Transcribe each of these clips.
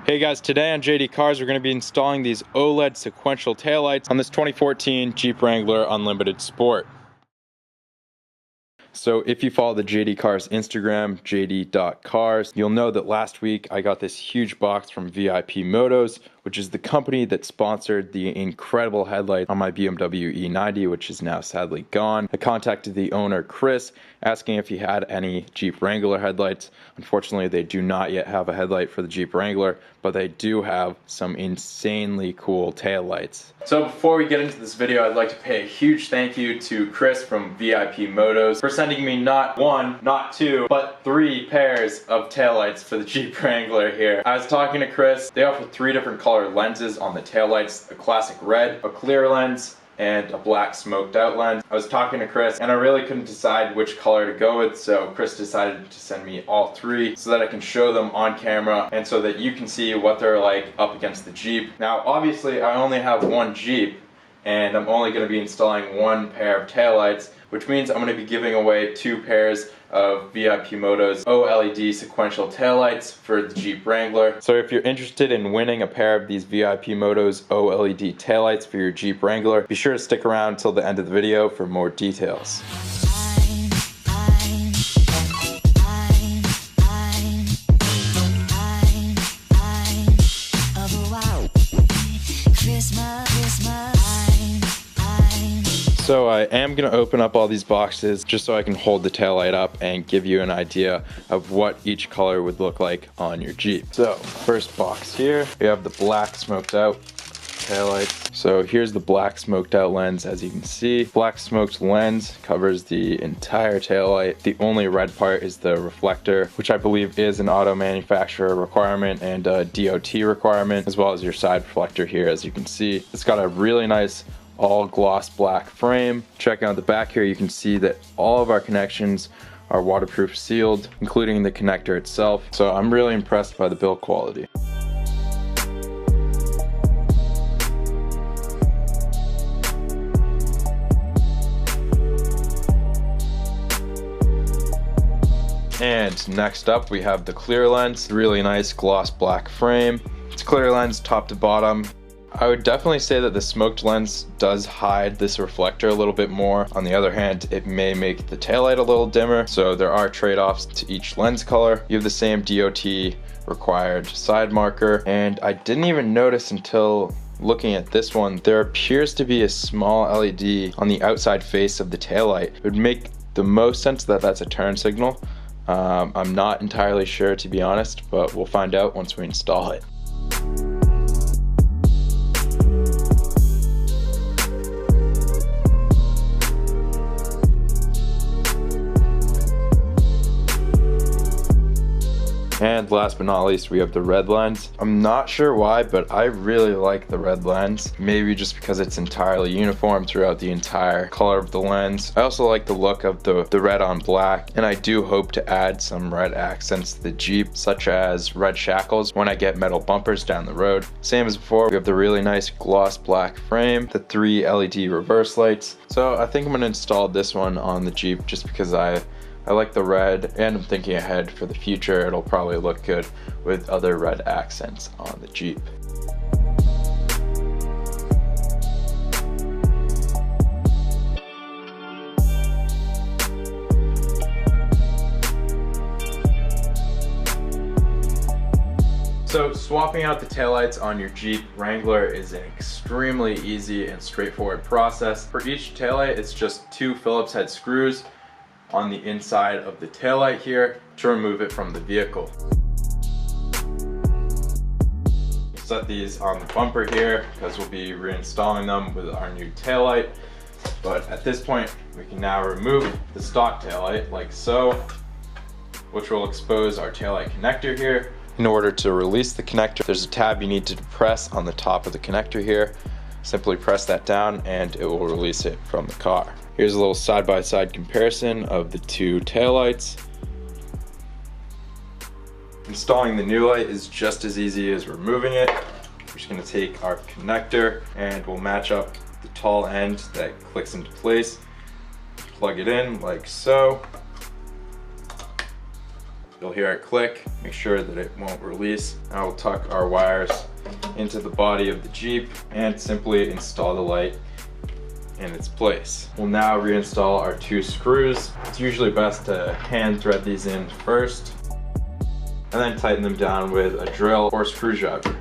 Hey guys, today on JD Cars we're going to be installing these OLED sequential taillights on this 2014 Jeep Wrangler Unlimited Sport. So if you follow the JD Cars Instagram, jd.cars, you'll know that last week I got this huge box from VIPMotoz, which is the company that sponsored the incredible headlight on my BMW E90, which is now sadly gone. I contacted the owner, Chris, asking if he had any Jeep Wrangler headlights. Unfortunately, they do not yet have a headlight for the Jeep Wrangler, but they do have some insanely cool taillights. So before we get into this video, I'd like to pay a huge thank you to Chris from VIPMotoz for sending me not one, not two, but 3 pairs of taillights for the Jeep Wrangler here. I was talking to Chris. They offer 3 different color lenses on the taillights: a classic red, a clear lens, and a black smoked out lens. I was talking to Chris and I really couldn't decide which color to go with, so Chris decided to send me all 3 so that I can show them on camera and so that you can see what they're like up against the Jeep. Now obviously I only have one Jeep and I'm only going to be installing 1 pair of taillights, which means I'm going to be giving away 2 pairs of VIPMotoz OLED sequential taillights for the Jeep Wrangler. So if you're interested in winning a pair of these VIPMotoz OLED taillights for your Jeep Wrangler, be sure to stick around till the end of the video for more details. So I am going to open up all these boxes just so I can hold the taillight up and give you an idea of what each color would look like on your Jeep. So first box here, we have the black smoked out taillight. So here's the black smoked out lens. As you can see, black smoked lens covers the entire taillight. The only red part is the reflector, which I believe is an auto manufacturer requirement and a DOT requirement, as well as your side reflector here. As you can see, it's got a really nice all gloss black frame. Checking out the back here, you can see that all of our connections are waterproof sealed, including the connector itself. So I'm really impressed by the build quality. And next up we have the clear lens. Really nice gloss black frame. It's clear lens top to bottom. I would definitely say that the smoked lens does hide this reflector a little bit more. On the other hand, it may make the taillight a little dimmer, so there are trade-offs to each lens color. You have the same DOT required side marker, and I didn't even notice until looking at this one, there appears to be a small LED on the outside face of the taillight. It would make the most sense that that's a turn signal. I'm not entirely sure, to be honest, but we'll find out once we install it. And last but not least, we have the red lens. I'm not sure why, but I really like the red lens. Maybe just because it's entirely uniform throughout the entire color of the lens. I also like the look of the red on black, and I do hope to add some red accents to the Jeep, such as red shackles when I get metal bumpers down the road. Same as before, we have the really nice gloss black frame, the 3 LED reverse lights. So I think I'm gonna install this one on the Jeep just because I like the red, and I'm thinking ahead for the future. It'll probably look good with other red accents on the Jeep. So swapping out the taillights on your Jeep Wrangler is an extremely easy and straightforward process. For each taillight, it's just 2 Phillips head screws on the inside of the taillight here to remove it from the vehicle. Set these on the bumper here because we'll be reinstalling them with our new taillight. But at this point, we can now remove the stock taillight like so, which will expose our taillight connector here. In order to release the connector, there's a tab you need to press on the top of the connector here. Simply press that down and it will release it from the car. Here's a little side-by-side comparison of the 2 taillights. Installing the new light is just as easy as removing it. We're just going to take our connector and we'll match up the tall end that clicks into place. Plug it in like so. You'll hear it click. Make sure that it won't release. Now we'll tuck our wires into the body of the Jeep and simply install the light in its place. We'll now reinstall our 2 screws. It's usually best to hand thread these in first and then tighten them down with a drill or screwdriver.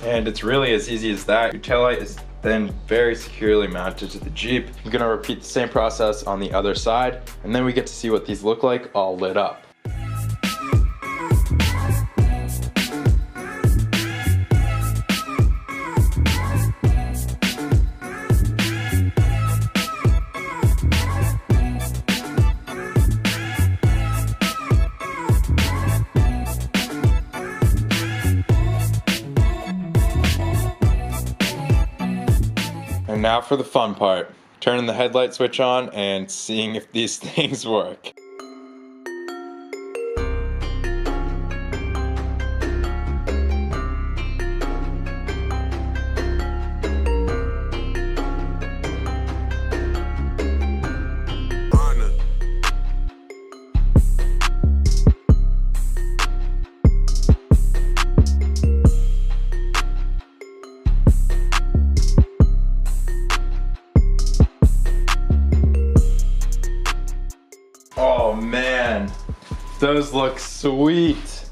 And it's really as easy as that. Your taillight is then very securely mounted to the Jeep. I'm gonna repeat the same process on the other side, and then we get to see what these look like all lit up. And now for the fun part, turning the headlight switch on and seeing if these things work. Oh man, those look sweet.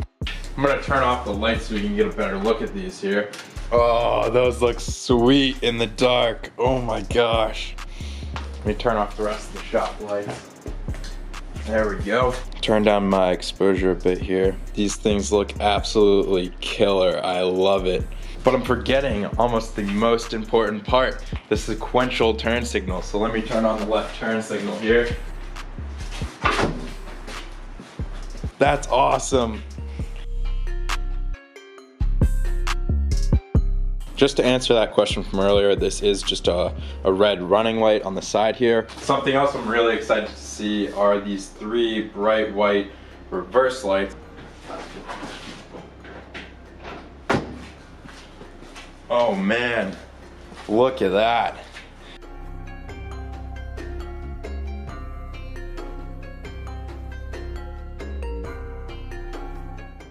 I'm gonna turn off the lights so we can get a better look at these here. Oh, those look sweet in the dark. Oh my gosh. Let me turn off the rest of the shop lights. There we go. Turn down my exposure a bit here. These things look absolutely killer. I love it. But I'm forgetting almost the most important part, the sequential turn signal. So let me turn on the left turn signal here. That's awesome. Just to answer that question from earlier, this is just a red running light on the side here. Something else I'm really excited to see are these 3 bright white reverse lights. Oh man, look at that.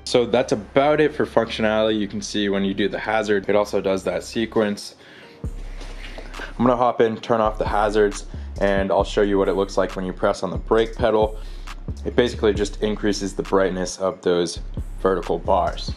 So that's about it for functionality. You can see when you do the hazard, it also does that sequence. I'm gonna hop in, turn off the hazards, and I'll show you what it looks like when you press on the brake pedal. It basically just increases the brightness of those vertical bars.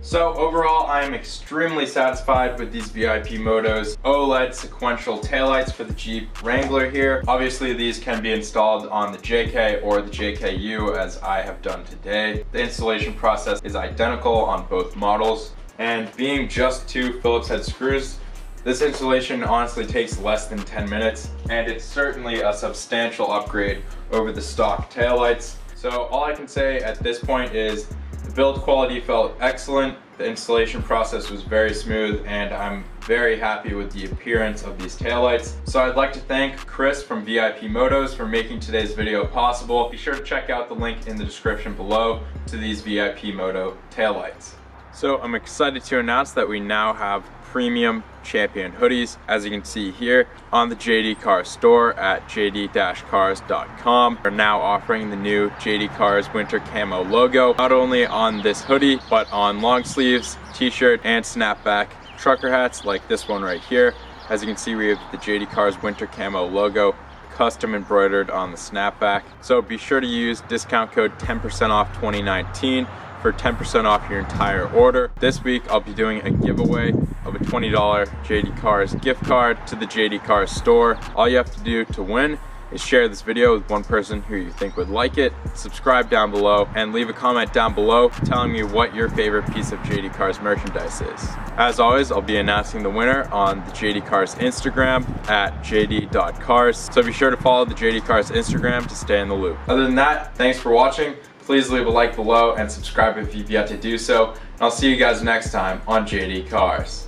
So overall, I am extremely satisfied with these VIPMotoz OLED sequential taillights for the Jeep Wrangler here. Obviously, these can be installed on the JK or the JKU as I have done today. The installation process is identical on both models. And being just 2 Phillips head screws, this installation honestly takes less than 10 minutes, and it's certainly a substantial upgrade over the stock taillights. So all I can say at this point is the build quality felt excellent, the installation process was very smooth, and I'm very happy with the appearance of these taillights. So I'd like to thank Chris from VIPMotoz for making today's video possible. Be sure to check out the link in the description below to these VIPMoto taillights. So I'm excited to announce that we now have premium Champion hoodies, as you can see here on the JD Cars store at jd-cars.com. We're now offering the new JD Cars winter camo logo, not only on this hoodie, but on long sleeves, t-shirt, and snapback trucker hats like this one right here. As you can see, we have the JD Cars winter camo logo custom embroidered on the snapback. So be sure to use discount code 10% off 2019 for 10% off your entire order. This week I'll be doing a giveaway of a $20 JD Cars gift card to the JD Cars store. All you have to do to win is share this video with one person who you think would like it, subscribe down below, and leave a comment down below telling me what your favorite piece of JD Cars merchandise is. As always, I'll be announcing the winner on the JD Cars Instagram at jd.cars, so be sure to follow the JD Cars Instagram to stay in the loop. Other than that, thanks for watching. Please leave a like below and subscribe if you've yet to do so. And I'll see you guys next time on JD Cars.